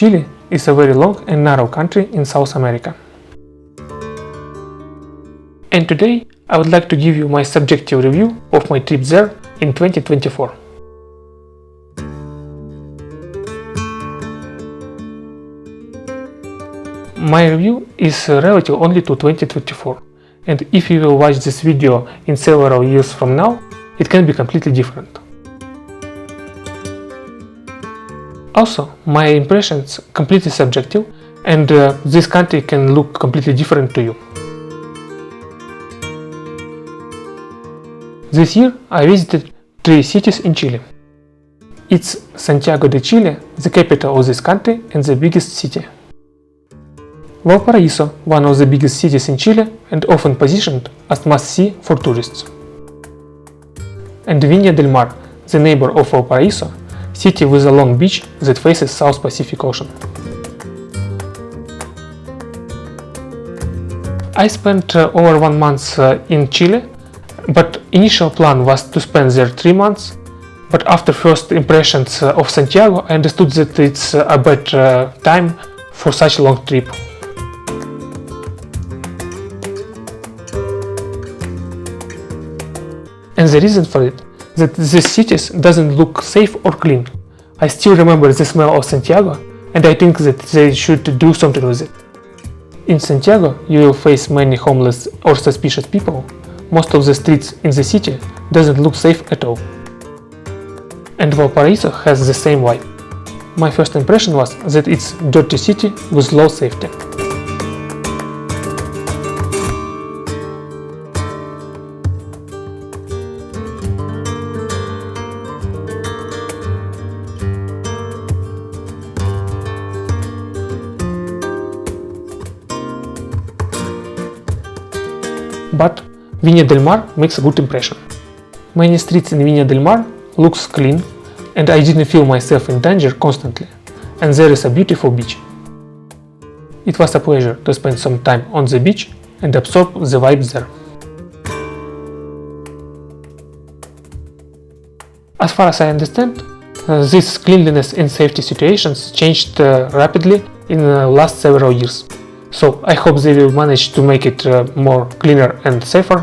Chile is a very long and narrow country in South America. And today I would like to give you my subjective review of my trip there in 2024. My review is relative only to 2024, and if you will watch this video in several years from now, it can be completely different. Also, my impressions completely subjective, and this country can look completely different to you. This year I visited 3 cities in Chile. It's Santiago de Chile, the capital of this country and the biggest city. Valparaiso, one of the biggest cities in Chile and often positioned as must-see for tourists. And Viña del Mar, the neighbor of Valparaiso, city with a long beach that faces South Pacific Ocean. I spent over 1 month in Chile, but initial plan was to spend there 3 months, but after first impressions of Santiago I understood that it's a bad time for such a long trip. And the reason for it, that these cities doesn't look safe or clean. I still remember the smell of Santiago, and I think that they should do something with it. In Santiago you will face many homeless or suspicious people. Most of the streets in the city doesn't look safe at all. And Valparaiso has the same vibe. My first impression was that it's a dirty city with low safety. But Viña del Mar makes a good impression. Many streets in Viña del Mar looks clean, and I didn't feel myself in danger constantly, and there is a beautiful beach. It was a pleasure to spend some time on the beach and absorb the vibes there. As far as I understand, these cleanliness and safety situations changed rapidly in the last several years. So I hope they will manage to make it more cleaner and safer.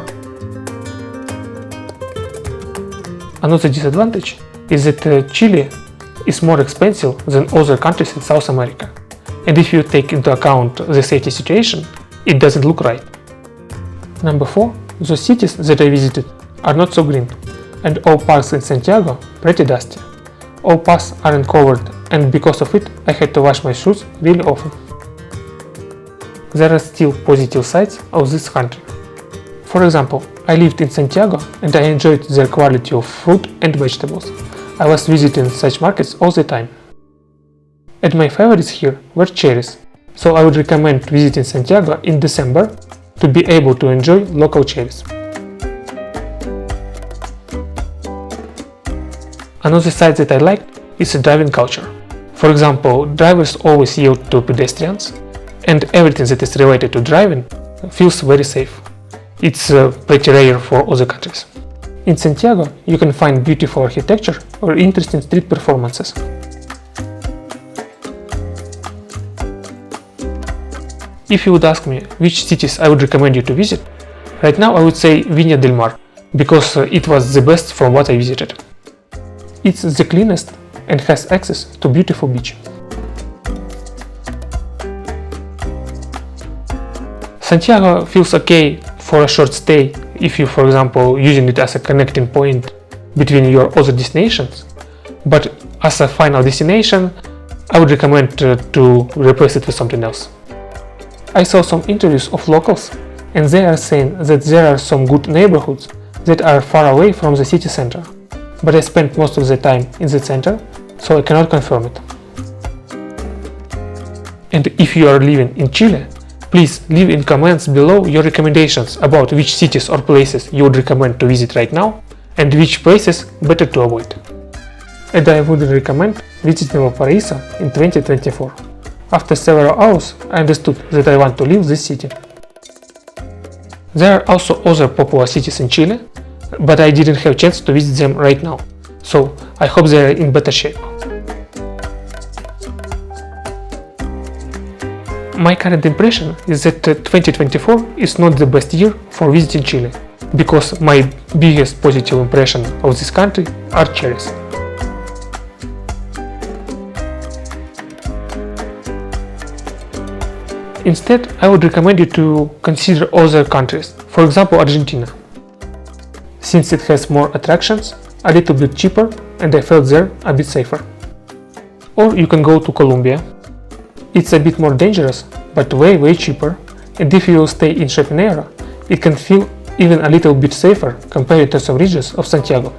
Another disadvantage is that Chile is more expensive than other countries in South America. And if you take into account the safety situation, it doesn't look right. Number 4, the cities that I visited are not so green, and all parks in Santiago pretty dusty. All paths aren't covered, and because of it I had to wash my shoes really often. There are still positive sides of this country. For example, I lived in Santiago and I enjoyed their quality of fruit and vegetables. I was visiting such markets all the time. And my favorites here were cherries, so I would recommend visiting Santiago in December to be able to enjoy local cherries. Another side that I liked is the driving culture. For example, drivers always yield to pedestrians, and everything that is related to driving feels very safe. It's pretty rare for other countries. In Santiago you can find beautiful architecture or interesting street performances. If you would ask me which cities I would recommend you to visit, right now I would say Viña del Mar, because it was the best from what I visited. It's the cleanest and has access to beautiful beach. Santiago feels okay for a short stay if you, for example, using it as a connecting point between your other destinations, but as a final destination I would recommend to replace it with something else. I saw some interviews of locals and they are saying that there are some good neighborhoods that are far away from the city center, but I spent most of the time in the center, so I cannot confirm it. And if you are living in Chile, please leave in comments below your recommendations about which cities or places you would recommend to visit right now and which places better to avoid. And I would recommend visiting Valparaiso in 2024. After several hours I understood that I want to leave this city. There are also other popular cities in Chile, but I didn't have a chance to visit them right now, so I hope they are in better shape. My current impression is that 2024 is not the best year for visiting Chile, because my biggest positive impression of this country are cherries. Instead, I would recommend you to consider other countries, for example Argentina, since it has more attractions, a little bit cheaper, and I felt there a bit safer. Or you can go to Colombia. It's a bit more dangerous, but way cheaper, and if you stay in shopping area, it can feel even a little bit safer compared to some regions of Santiago.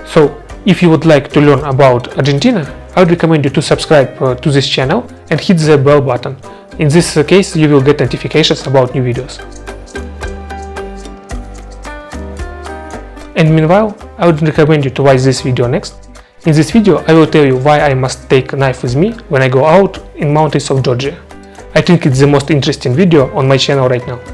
So, if you would like to learn about Argentina, I would recommend you to subscribe to this channel and hit the bell button. In this case, you will get notifications about new videos. And meanwhile, I would recommend you to watch this video next. In this video, I will tell you why I must take a knife with me when I go out in mountains of Georgia. I think it's the most interesting video on my channel right now.